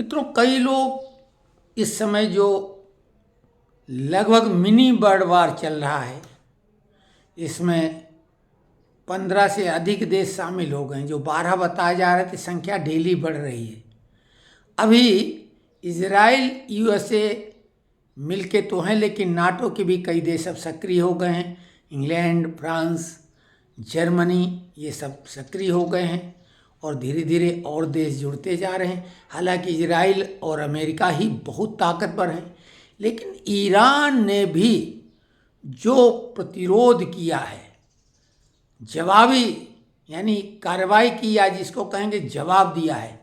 मित्रों, कई लोग इस समय जो लगभग मिनी वर्ल्ड वार चल रहा है, इसमें 15 से अधिक देश शामिल हो गए, जो 12 बताया जा रहे थे, संख्या डेली बढ़ रही है। अभी इजराइल यूएसए मिलके तो हैं, लेकिन नाटो के भी कई देश अब सक्रिय हो गए हैं। इंग्लैंड, फ्रांस, जर्मनी, ये सब सक्रिय हो गए हैं और धीरे धीरे और देश जुड़ते जा रहे हैं। हालांकि इजराइल और अमेरिका ही बहुत ताकतवर हैं, लेकिन ईरान ने भी जो प्रतिरोध किया है, जवाबी यानी कार्रवाई की, या जिसको कहेंगे जवाब दिया है,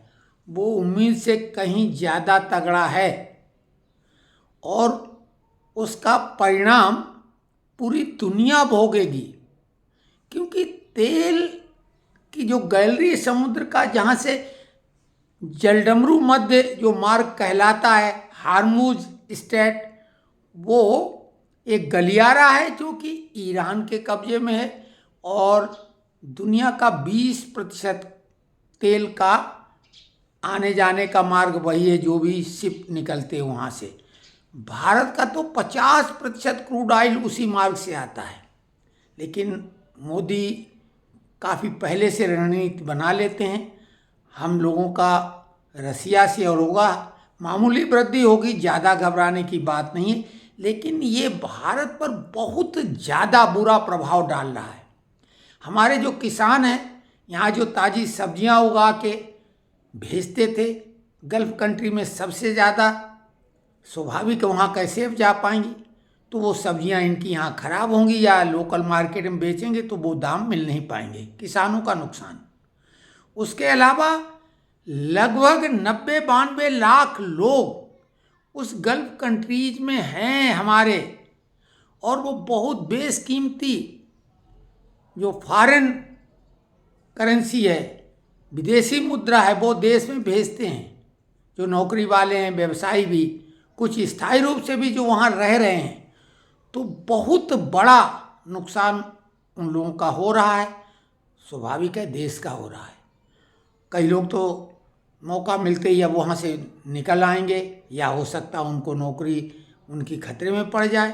वो उम्मीद से कहीं ज़्यादा तगड़ा है और उसका परिणाम पूरी दुनिया भोगेगी। क्योंकि तेल की जो गैलरी समुद्र का, जहाँ से जलडमरू मध्य जो मार्ग कहलाता है, हार्मुज स्ट्रेट, वो एक गलियारा है जो कि ईरान के कब्जे में है और दुनिया का 20% तेल का आने जाने का मार्ग वही है, जो भी शिप निकलते हैं वहाँ से। भारत का तो 50% क्रूड ऑयल उसी मार्ग से आता है। लेकिन मोदी काफ़ी पहले से रणनीति बना लेते हैं। हम लोगों का रसिया से और होगा, मामूली वृद्धि होगी, ज़्यादा घबराने की बात नहीं है, लेकिन ये भारत पर बहुत ज़्यादा बुरा प्रभाव डाल रहा है। हमारे जो किसान हैं, यहाँ जो ताज़ी सब्जियाँ उगा के भेजते थे गल्फ़ कंट्री में सबसे ज़्यादा, स्वाभाविक वहाँ कैसे अब जा पाएंगी, तो वो सब्जियां इनकी यहाँ खराब होंगी या लोकल मार्केट में बेचेंगे तो वो दाम मिल नहीं पाएंगे, किसानों का नुकसान। उसके अलावा लगभग 90-92 लाख लोग उस गल्फ कंट्रीज में हैं हमारे, और वो बहुत बेशकीमती जो फॉरेन करेंसी है, विदेशी मुद्रा है, वो देश में भेजते हैं। जो नौकरी वाले हैं, व्यवसायी भी, कुछ स्थायी रूप से भी जो वहाँ रह रहे हैं, तो बहुत बड़ा नुकसान उन लोगों का हो रहा है। स्वाभाविक है, देश का हो रहा है। कई लोग तो मौका मिलते ही अब वहाँ से निकल आएंगे, या हो सकता है उनको नौकरी उनकी खतरे में पड़ जाए।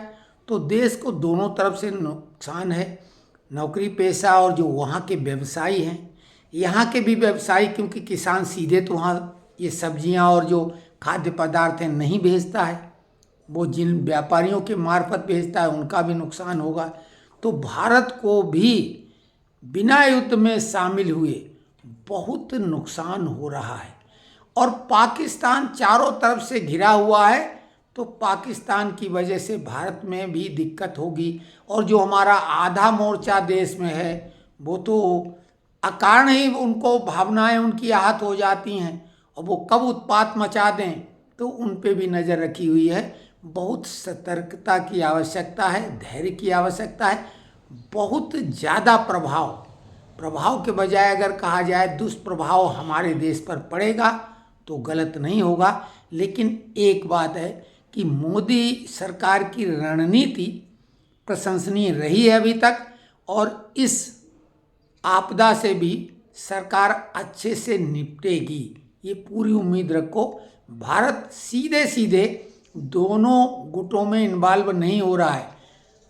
तो देश को दोनों तरफ से नुकसान है, नौकरी पेशा और जो वहाँ के व्यवसायी हैं, यहाँ के भी व्यवसायी, क्योंकि किसान सीधे तो वहाँ ये सब्जियाँ और जो खाद्य पदार्थ हैं नहीं भेजता है, वो जिन व्यापारियों के मार्फत भेजता है, उनका भी नुकसान होगा। तो भारत को भी बिना युद्ध में शामिल हुए बहुत नुकसान हो रहा है। और पाकिस्तान चारों तरफ से घिरा हुआ है, तो पाकिस्तान की वजह से भारत में भी दिक्कत होगी। और जो हमारा आधा मोर्चा देश में है, वो तो अकारण ही उनको भावनाएं उनकी आहत हो जाती हैं, और वो कब उत्पात मचा दें, तो उन पे भी नज़र रखी हुई है। बहुत सतर्कता की आवश्यकता है, धैर्य की आवश्यकता है। बहुत ज़्यादा प्रभाव के बजाय अगर कहा जाए दुष्प्रभाव हमारे देश पर पड़ेगा तो गलत नहीं होगा। लेकिन एक बात है कि मोदी सरकार की रणनीति प्रशंसनीय रही है अभी तक, और इस आपदा से भी सरकार अच्छे से निपटेगी, ये पूरी उम्मीद रखो। भारत सीधे सीधे दोनों गुटों में इन्वॉल्व नहीं हो रहा है।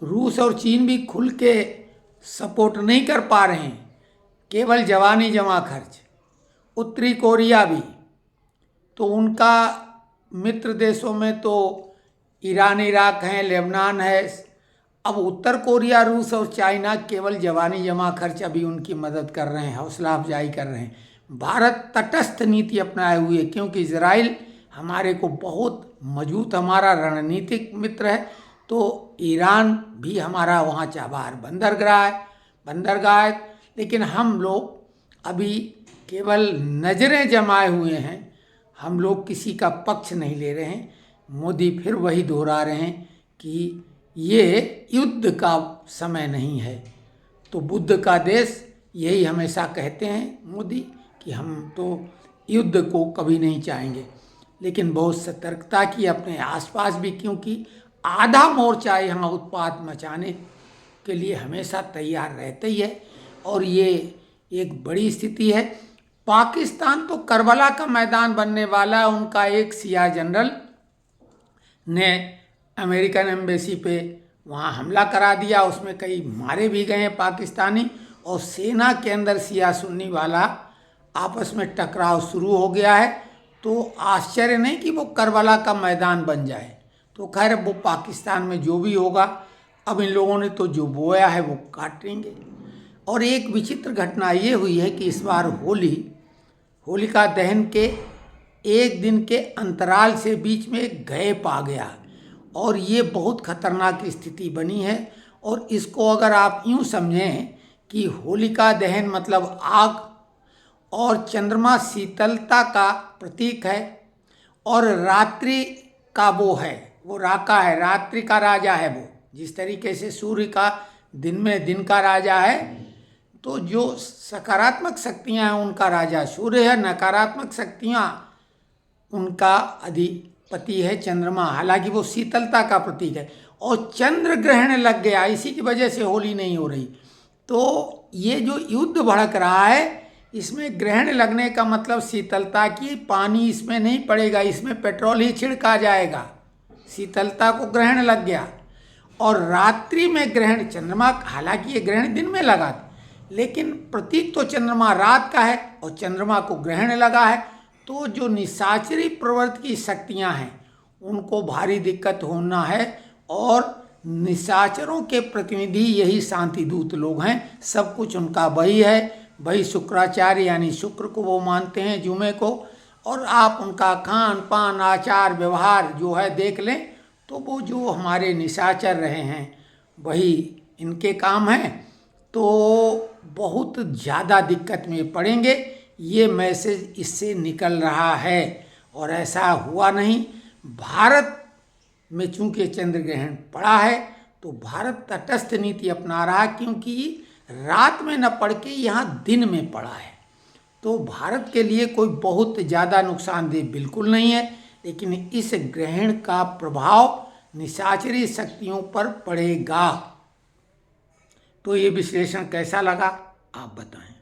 रूस और चीन भी खुल के सपोर्ट नहीं कर पा रहे हैं, केवल जवानी जमा खर्च। उत्तरी कोरिया भी, तो उनका मित्र देशों में तो ईरान, इराक हैं, लेबनान है। अब उत्तर कोरिया, रूस और चाइना केवल जवानी जमा खर्च अभी उनकी मदद कर रहे हैं, हौसला अफजाई कर रहे हैं। भारत तटस्थ नीति अपनाए हुए, क्योंकि इजराइल हमारे को बहुत मजबूत, हमारा रणनीतिक मित्र है, तो ईरान भी हमारा वहाँ चाबार बंदरगाह है। लेकिन हम लोग अभी केवल नज़रें जमाए हुए हैं, हम लोग किसी का पक्ष नहीं ले रहे हैं। मोदी फिर वही दोहरा रहे हैं कि ये युद्ध का समय नहीं है। तो बुद्ध का देश यही हमेशा कहते हैं मोदी, कि हम तो युद्ध को कभी नहीं चाहेंगे, लेकिन बहुत सतर्कता की अपने आसपास भी, क्योंकि आधा मोर्चा यहाँ उत्पात मचाने के लिए हमेशा तैयार रहते ही है। और ये एक बड़ी स्थिति है। पाकिस्तान तो करबला का मैदान बनने वाला है। उनका एक सिया जनरल ने अमेरिकन एम्बेसी पे वहाँ हमला करा दिया, उसमें कई मारे भी गए हैं पाकिस्तानी, और सेना के अंदर सिया सुन्नी वाला आपस में टकराव शुरू हो गया है। तो आश्चर्य नहीं कि वो करबला का मैदान बन जाए। तो खैर वो पाकिस्तान में जो भी होगा, अब इन लोगों ने तो जो बोया है वो काटेंगे। और एक विचित्र घटना ये हुई है कि इस बार होलिका दहन के एक दिन के अंतराल से बीच में एक गैप आ गया, और ये बहुत खतरनाक स्थिति बनी है। और इसको अगर आप यूँ समझें कि होलिका दहन मतलब आग, और चंद्रमा शीतलता का प्रतीक है, और रात्रि का वो है, वो राका है, रात्रि का राजा है वो। जिस तरीके से सूर्य का दिन में दिन का राजा है, तो जो सकारात्मक शक्तियाँ हैं उनका राजा सूर्य है, नकारात्मक शक्तियाँ उनका अधिपति है चंद्रमा। हालांकि वो शीतलता का प्रतीक है, और चंद्र ग्रहण लग गया, इसी की वजह से होली नहीं हो रही। तो ये जो युद्ध भड़क रहा है, इसमें ग्रहण लगने का मतलब शीतलता की, पानी इसमें नहीं पड़ेगा, इसमें पेट्रोल ही छिड़का जाएगा। शीतलता को ग्रहण लग गया। और रात्रि में ग्रहण चंद्रमा, हालांकि ये ग्रहण दिन में लगा था, लेकिन प्रतीक तो चंद्रमा रात का है, और चंद्रमा को ग्रहण लगा है। तो जो निशाचरी प्रवृत्ति की शक्तियां हैं उनको भारी दिक्कत होना है। और निशाचरों के प्रतिनिधि यही शांति दूत लोग हैं, सब कुछ उनका वही है। वही शुक्राचार्य यानी शुक्र को वो मानते हैं, जुमे को। और आप उनका खान पान आचार व्यवहार जो है देख लें, तो वो जो हमारे निशाचर रहे हैं वही इनके काम हैं। तो बहुत ज़्यादा दिक्कत में पड़ेंगे, ये मैसेज इससे निकल रहा है। और ऐसा हुआ नहीं। भारत में चूंकि चंद्र ग्रहण पड़ा है, तो भारत तटस्थ नीति अपना रहा, क्योंकि रात में न पड़ के यहाँ दिन में पड़ा है। तो भारत के लिए कोई बहुत ज़्यादा नुकसानदेह बिल्कुल नहीं है, लेकिन इस ग्रहण का प्रभाव निशाचरी शक्तियों पर पड़ेगा। तो ये विश्लेषण कैसा लगा आप बताएं।